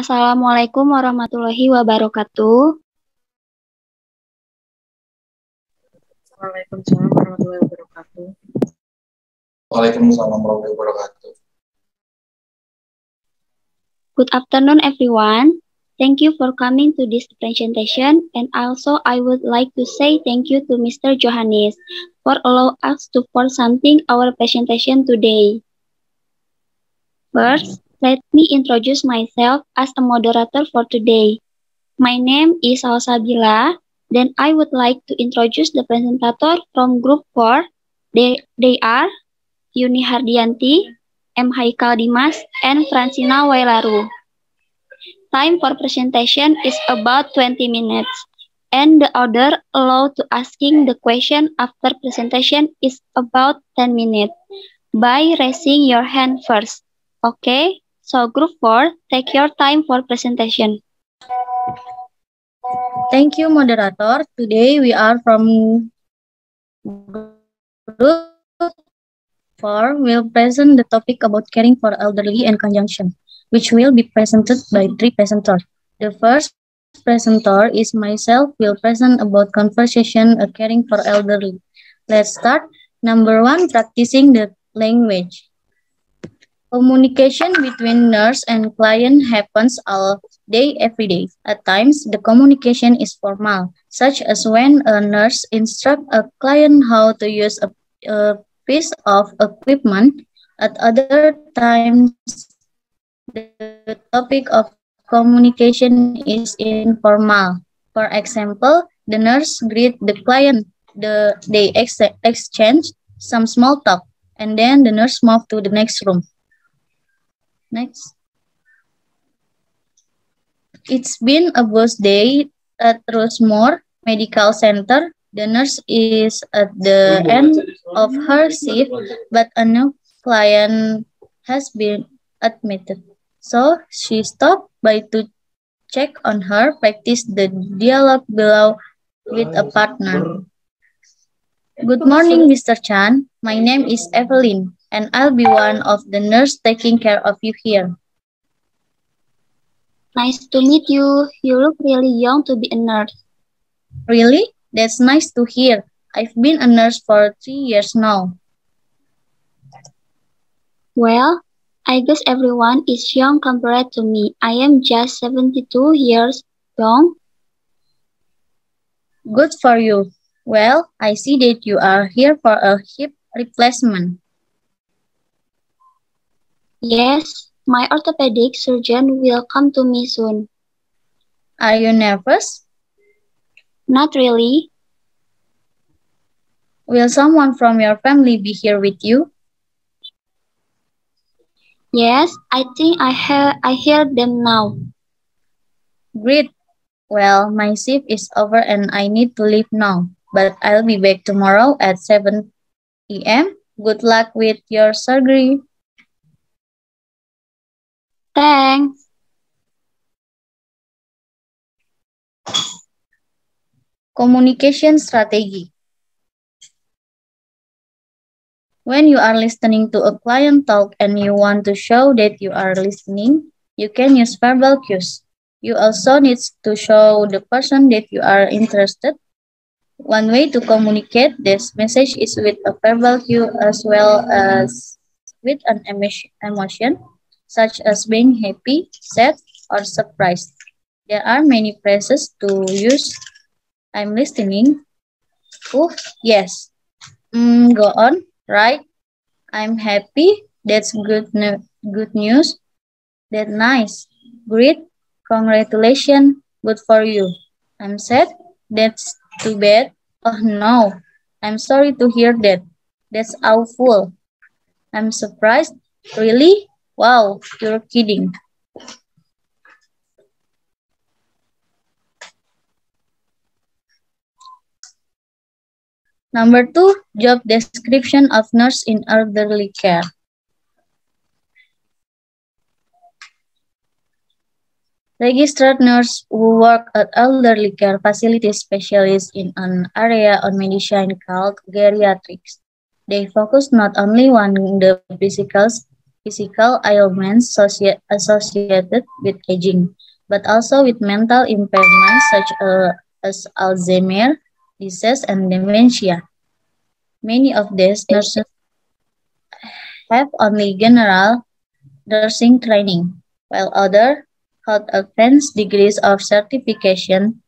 Assalamualaikum warahmatullahi wabarakatuh. Waalaikumsalam warahmatullahi wabarakatuh. Waalaikumsalam warahmatullahi wabarakatuh. Good afternoon, everyone. Thank you for coming to this presentation, and also I would like to say thank you to Mr. Johannes for allowing us to for something our presentation today. First, let me introduce myself as a moderator for today. My name is Salsabila. Then I would like to introduce the presentator from Group 4. They are Yuni Hardianti, M. Haikal Dimas, and Francina Wailaru. Time for presentation is about 20 minutes, and the order allowed to asking the question after presentation is about 10 minutes by raising your hand first. Okay, so Group 4, take your time for presentation. Thank you, moderator. Today we are from Group 4 will present the topic about caring for elderly and conjunction, which will be presented by 3 presenters. The first presenter is myself, will present about conversation caring for elderly. Let's start. Number 1, practicing the language. Communication between nurse and client happens all day, every day. At times, the communication is formal, such as when a nurse instructs a client how to use a piece of equipment. At other times, the topic of communication is informal. For example, the nurse greets the client, they exchange some small talk, and then the nurse moves to the next room. Next. It's been a birthday at Rosemore Medical Center. The nurse is at the end of her shift, but a new client has been admitted. So she stopped by to check on her, practice the dialogue below with a partner. Good morning, Mr. Chan. My name is Evelyn, and I'll be one of the nurse taking care of you here. Nice to meet you. You look really young to be a nurse. Really? That's nice to hear. I've been a nurse for 3 years now. Well, I guess everyone is young compared to me. I am just 72 years young. Good for you. Well, I see that you are here for a hip replacement. Yes, my orthopedic surgeon will come to me soon. Are you nervous? Not really. Will someone from your family be here with you? Yes, I think I hear them now. Great. Well, my shift is over and I need to leave now, but I'll be back tomorrow at 7 p.m. Good luck with your surgery. Thanks. Communication strategy. When you are listening to a client talk and you want to show that you are listening, you can use verbal cues. You also need to show the person that you are interested. One way to communicate this message is with a verbal cue as well as with an emotion, such as being happy, sad, or surprised. There are many phrases to use. I'm listening. Oh, yes. Go on, right? I'm happy. That's good news. That's nice. Great. Congratulations. Good for you. I'm sad. That's too bad. Oh no. I'm sorry to hear that. That's awful. I'm surprised. Really? Wow, you're kidding. Number 2, job description of nurse in elderly care. Registered nurse who work at elderly care facilities specialize in an area on medicine called geriatrics. They focus not only on the physical physical ailments associated with aging, but also with mental impairments such as Alzheimer's disease and dementia. Many of these nurses have only general nursing training, while others hold advanced degrees of certification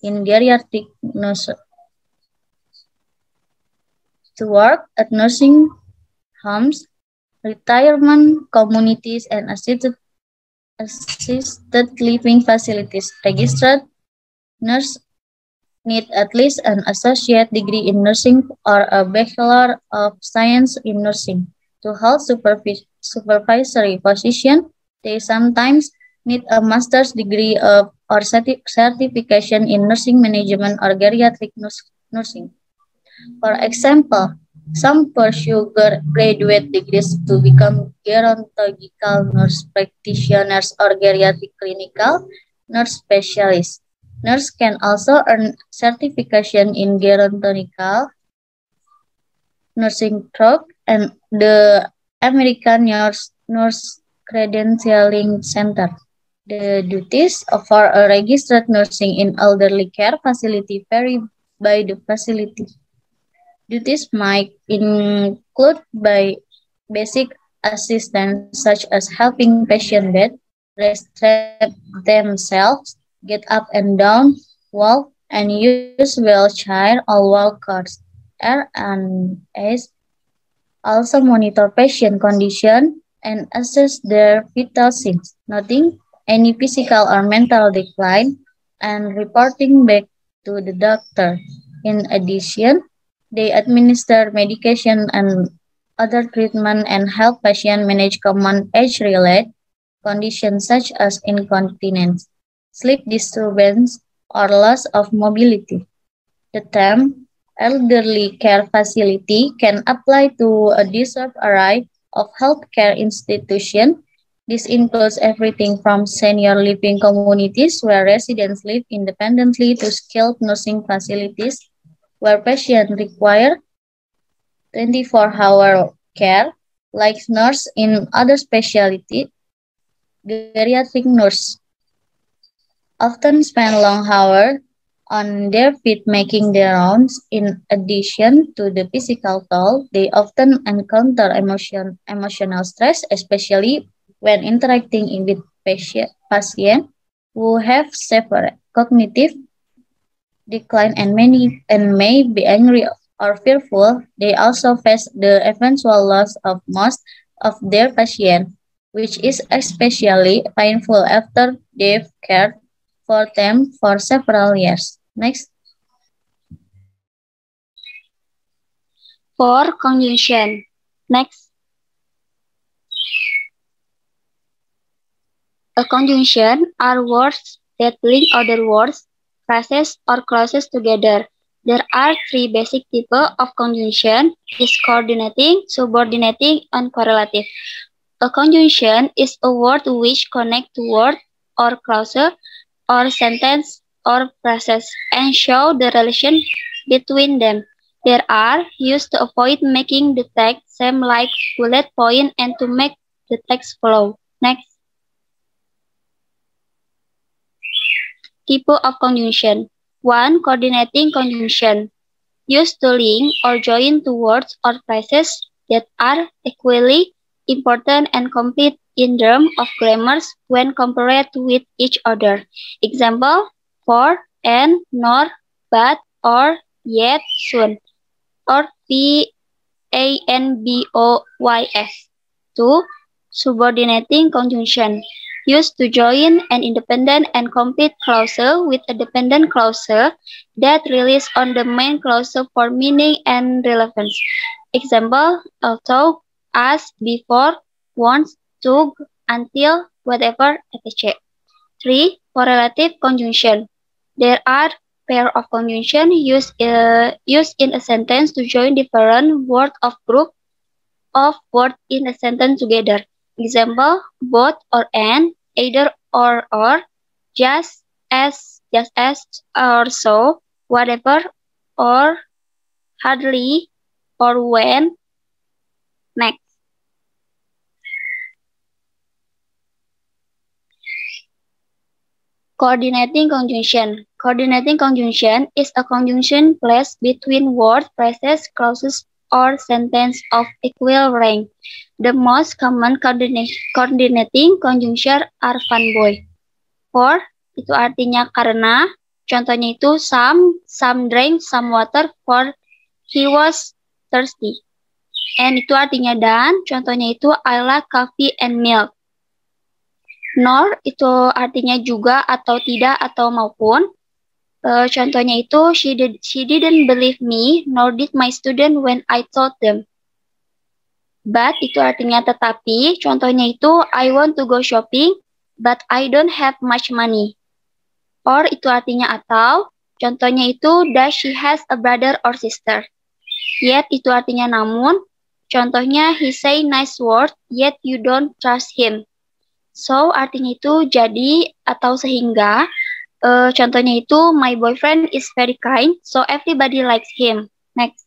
in geriatric nurse. To work at nursing homes, retirement communities, and assisted living facilities, registered nurse need at least an associate degree in nursing or a Bachelor of Science in Nursing. To hold supervisory position, they sometimes need a master's degree or certification in nursing management or geriatric nursing. For example, some pursue graduate degrees to become gerontological nurse practitioners or geriatric clinical nurse specialists. Nurse can also earn certification in gerontological nursing through and the American Nurse Credentialing Center. The duties for a registered nursing in elderly care facility vary by the facility. Duties might include by basic assistance such as helping patient bed, restrain themselves, get up and down, walk, and use wheelchair or walkers. R&S also monitor patient condition and assess their vital signs, noting any physical or mental decline and reporting back to the doctor. In addition, they administer medication and other treatment and help patients manage common age-related conditions such as incontinence, sleep disturbance, or loss of mobility. The term elderly care facility can apply to a diverse array of healthcare institutions. This includes everything from senior living communities where residents live independently to skilled nursing facilities where patients require 24-hour care, like nurse in other specialties. Geriatric nurse often spend long hours on their feet making their rounds. In addition to the physical toll, they often encounter emotional stress, especially when interacting with patients who have severe cognitive decline and may be angry or fearful. They also face the eventual loss of most of their patients, which is especially painful after they've cared for them for several years. Next. For conjunction. Next. A conjunction are words that link other words, phrases, or clauses together. There are three basic types of conjunction: is coordinating, subordinating, and correlative. A conjunction is a word which connects two words or clauses or sentence or phrases and show the relation between them. They are used to avoid making the text seem like bullet point and to make the text flow. Next. Type of conjunction. 1. Coordinating conjunction. Used to link or join two words or phrases that are equally important and complete in terms of grammars when compared with each other. Example, for, and, nor, but, or, yet, soon, or PANBOYS. 2. Subordinating conjunction. Used to join an independent and complete clause with a dependent clause that relies on the main clause for meaning and relevance. Example, although, as, before, once, took, until, whatever, etc. 3. Correlative conjunction. There are pair of conjunction used in a sentence to join different words of group of words in a sentence together. Example, both or and, either or, just as, or so, whatever, or hardly, or when. Next. Coordinating conjunction. Coordinating conjunction is a conjunction placed between word, phrases, clauses, or sentence of equal rank. The most common coordinating conjunction are fanboy. For, itu artinya karena, contohnya itu some drank some water for he was thirsty. And itu artinya dan, contohnya itu I like coffee and milk. Nor itu artinya juga atau tidak atau maupun. Contohnya itu she didn't believe me nor did my student when I told them. But itu artinya tetapi. Contohnya itu I want to go shopping but I don't have much money. Or itu artinya atau. Contohnya itu does she has a brother or sister. Yet itu artinya namun. Contohnya he say nice word yet you don't trust him. So, artinya itu jadi atau sehingga. Contohnya itu, my boyfriend is very kind, so everybody likes him. Next.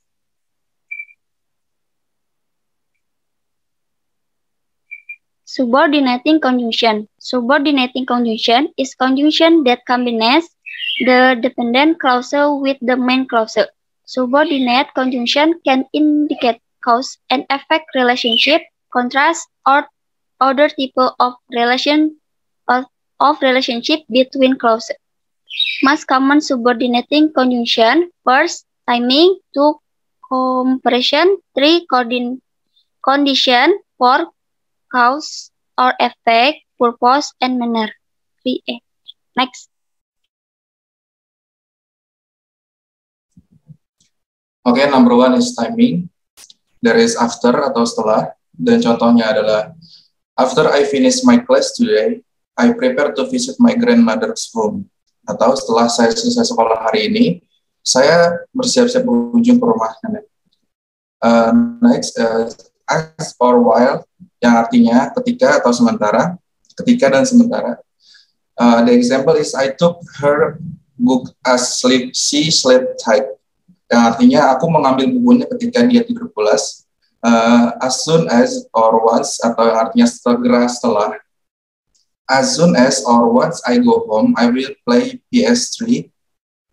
Subordinating conjunction. Subordinating conjunction is conjunction that combines the dependent clause with the main clause. Subordinate conjunction can indicate cause and effect relationship, contrast, or other type of relationship between clauses. Most common subordinating conjunction: first, timing; two, comparison; three, condition; four, cause or effect; purpose and manner. 3A. Next. Okay, number one is timing. There is after atau setelah, dan contohnya adalah after I finish my class today, I prepare to visit my grandmother's home. Atau setelah saya selesai sekolah hari ini, saya bersiap-siap berkunjung ke rumah nenek. Next, as or while, yang artinya ketika atau sementara, ketika dan sementara. The example is I took her book as she slept tight. Yang artinya aku mengambil bukunya ketika dia tidur pulas. As soon as or once, atau yang artinya segera setelah. As soon as or once I go home, I will play PS3.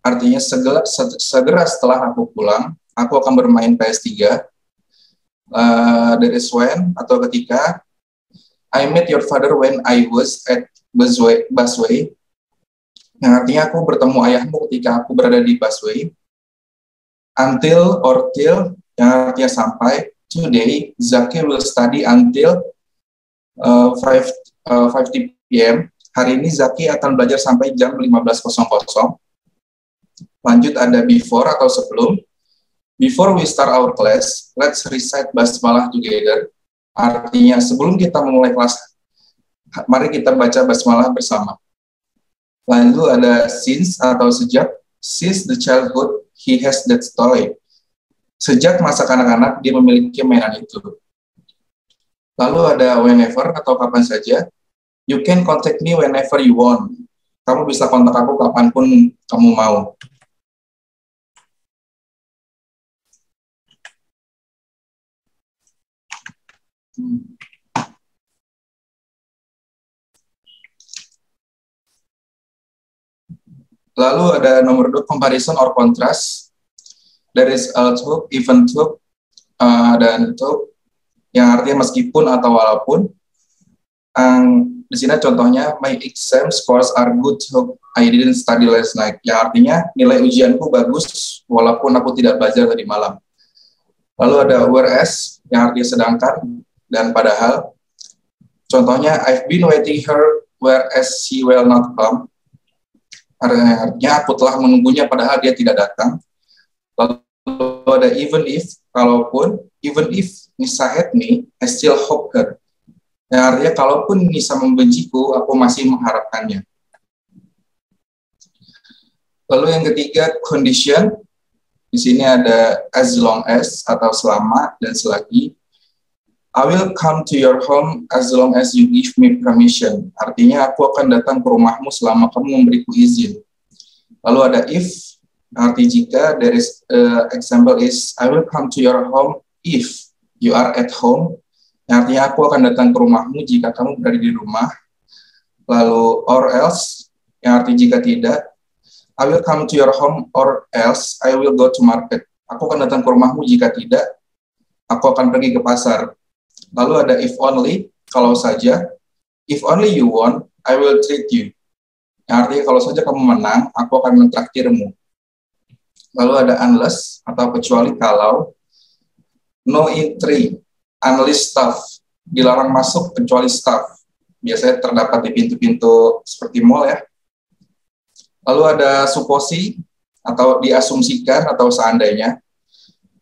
Artinya segera setelah aku pulang, aku akan bermain PS3. There is when, atau ketika. I met your father when I was at busway. Yang artinya aku bertemu ayahmu ketika aku berada di busway. Until or till, yang artinya sampai. Today, Zaki will study until 5:50 p.m. Hari ini Zaki akan belajar sampai jam 15.00. Lanjut ada before atau sebelum. Before we start our class, let's recite basmalah together. Artinya sebelum kita memulai kelas, mari kita baca basmalah bersama. Lalu ada since atau sejak. Since the childhood, he has that toy. Sejak masa kanak-kanak, dia memiliki mainan itu. Lalu ada whenever atau kapan saja. You can contact me whenever you want. Kamu bisa kontak aku kapanpun kamu mau. Lalu ada nomor 2, comparison or contrast. There is although, even though, dan though, yang artinya meskipun atau walaupun. Di sini contohnya, my exam scores are good, though I didn't study last night. Yang artinya nilai ujianku bagus walaupun aku tidak belajar tadi malam. Lalu ada whereas, yang artinya sedangkan dan padahal. Contohnya, I've been waiting her whereas she will not come. Artinya aku telah menunggunya padahal dia tidak datang. Lalu ada even if, kalaupun, even if Nisa hate me, I still hope her. Yang artinya kalaupun Nisa membenciku, aku masih mengharapkannya. Lalu yang ketiga, condition. Di sini ada as long as atau selama dan selagi. I will come to your home as long as you give me permission. Artinya aku akan datang ke rumahmu selama kamu memberiku izin. Lalu ada if. Arti jika, there is example is I will come to your home if you are at home. Artinya aku akan datang ke rumahmu jika kamu berada di rumah. Lalu or else, yang arti jika tidak, I will come to your home or else I will go to market. Aku akan datang ke rumahmu, jika tidak, aku akan pergi ke pasar. Lalu ada if only, kalau saja. If only you won, I will treat you. Yang artinya kalau saja kamu menang, aku akan mentraktirmu. Lalu ada unless, atau kecuali kalau. No entry, only staff. Dilarang masuk kecuali staff. Biasanya terdapat di pintu-pintu seperti mall ya. Lalu ada supposi, atau diasumsikan, atau seandainya.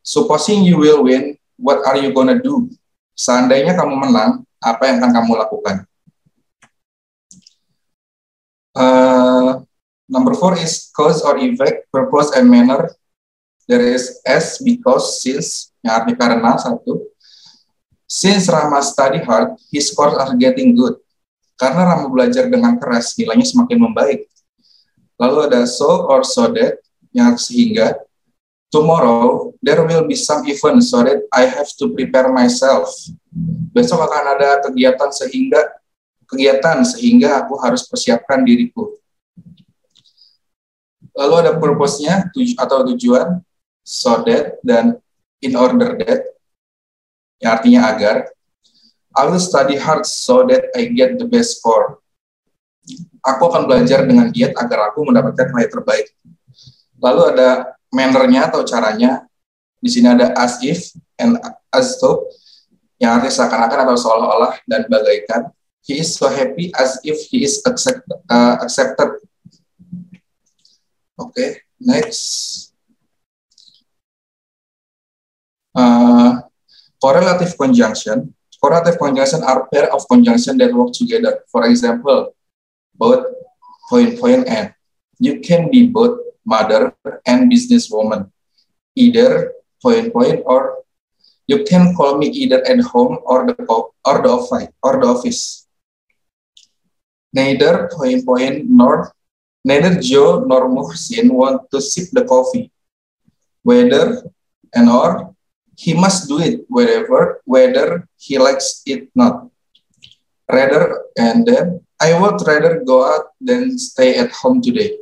Supposing you will win, what are you gonna do? Seandainya kamu menang, apa yang akan kamu lakukan? Number 4 is cause or effect, purpose and manner. There is as, because, since, yang arti karena, satu. Since Rama study hard, his scores are getting good. Karena Rama belajar dengan keras, nilainya semakin membaik. Lalu ada so or so that, yang sehingga. Tomorrow, there will be some event so that I have to prepare myself. Besok akan ada kegiatan sehingga aku harus persiapkan diriku. Lalu ada purpose-nya atau tujuan, so that dan in order that, yang artinya agar. I will study hard so that I get the best score. Aku akan belajar dengan giat agar aku mendapatkan nilai terbaik. Lalu ada manner-nya atau caranya. Di sini ada as if and as though, yang artinya seakan-akan atau seolah-olah dan bagaikan. He is so happy as if he is accepted. Okay, next. Correlative conjunction. Correlative conjunction are pair of conjunction that work together. For example, both point and. You can be both mother and businesswoman. Either point or you can call me either at home or the office. Neither point neither Joe nor Muhsin want to sip the coffee. Whether and or he must do it whether he likes it not. Rather and then I would rather go out than stay at home today.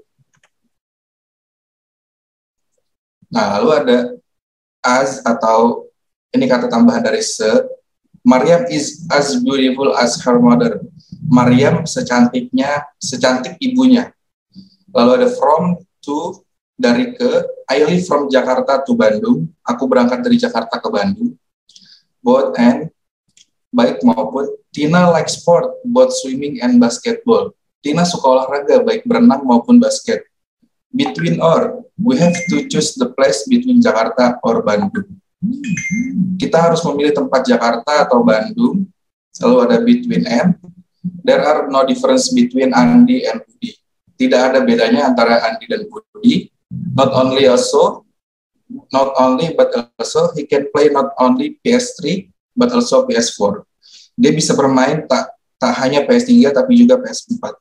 Nah, lalu ada as atau ini kata tambahan dari se. Maryam is as beautiful as her mother. Maryam secantik ibunya. Lalu ada from, to, dari ke. I live from Jakarta to Bandung. Aku berangkat dari Jakarta ke Bandung. Both and, baik maupun. Tina like sport, both swimming and basketball. Tina suka olahraga, baik berenang maupun basket. Between or, we have to choose the place between Jakarta or Bandung. Kita harus memilih tempat Jakarta atau Bandung. Lalu ada between and. There are no difference between Andi and Budi. Tidak ada bedanya antara Andi dan Budi. Not only but also he can play not only PS3 but also PS4. Dia bisa bermain tak hanya PS3 tapi juga PS4.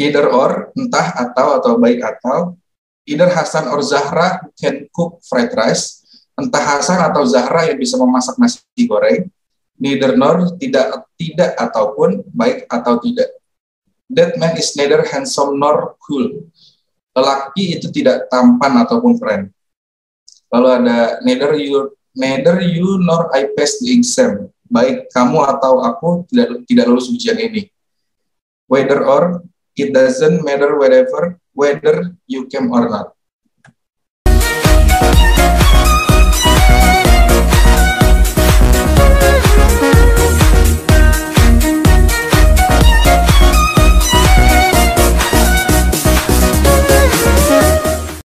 Either or, entah atau baik atau. Either Hasan or Zahra can cook fried rice. Entah Hasan atau Zahra yang bisa memasak nasi goreng. Neither nor, tidak ataupun, baik atau tidak. That man is neither handsome nor cool. Lelaki itu tidak tampan ataupun keren. Lalu ada neither you nor I pass the exam. Baik kamu atau aku tidak lulus ujian ini. Whether or, it doesn't matter whether you came or not.